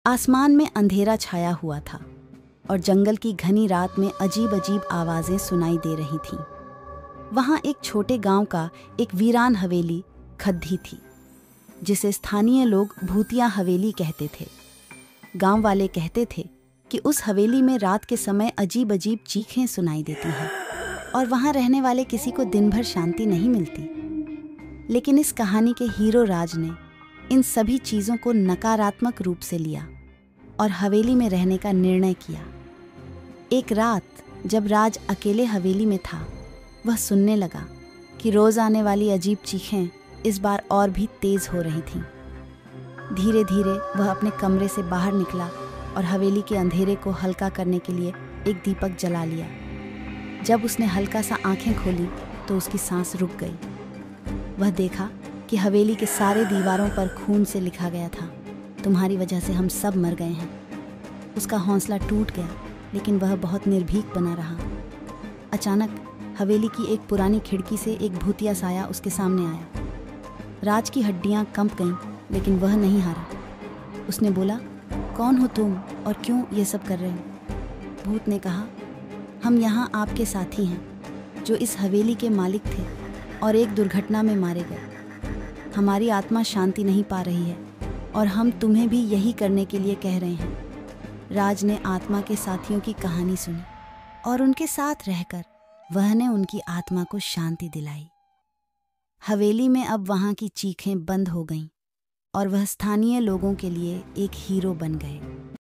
आसमान में अंधेरा छाया हुआ था और जंगल की घनी रात में अजीब अजीब आवाजें सुनाई दे रही थीं। वहां एक छोटे गांव का एक वीरान हवेली खद्दी थी, जिसे स्थानीय लोग भूतिया हवेली कहते थे। गांव वाले कहते थे कि उस हवेली में रात के समय अजीब अजीब चीखें सुनाई देती हैं और वहां रहने वाले किसी को दिन भर शांति नहीं मिलती। लेकिन इस कहानी के हीरो राज ने इन सभी चीज़ों को नकारात्मक रूप से लिया और हवेली में रहने का निर्णय किया। एक रात जब राज अकेले हवेली में था, वह सुनने लगा कि रोज आने वाली अजीब चीखें इस बार और भी तेज हो रही थीं। धीरे धीरे वह अपने कमरे से बाहर निकला और हवेली के अंधेरे को हल्का करने के लिए एक दीपक जला लिया। जब उसने हल्का सा आंखें खोली तो उसकी सांस रुक गई। वह देखा कि हवेली के सारे दीवारों पर खून से लिखा गया था, तुम्हारी वजह से हम सब मर गए हैं। उसका हौसला टूट गया, लेकिन वह बहुत निर्भीक बना रहा। अचानक हवेली की एक पुरानी खिड़की से एक भूतिया साया उसके सामने आया। राज की हड्डियां कंप गईं, लेकिन वह नहीं हारा। उसने बोला, कौन हो तुम और क्यों ये सब कर रहे हो? भूत ने कहा, हम यहाँ आपके साथी हैं, जो इस हवेली के मालिक थे और एक दुर्घटना में मारे गए। हमारी आत्मा शांति नहीं पा रही है और हम तुम्हें भी यही करने के लिए कह रहे हैं। राज ने आत्मा के साथियों की कहानी सुनी और उनके साथ रहकर वह ने उनकी आत्मा को शांति दिलाई। हवेली में अब वहाँ की चीखें बंद हो गईं और वह स्थानीय लोगों के लिए एक हीरो बन गए।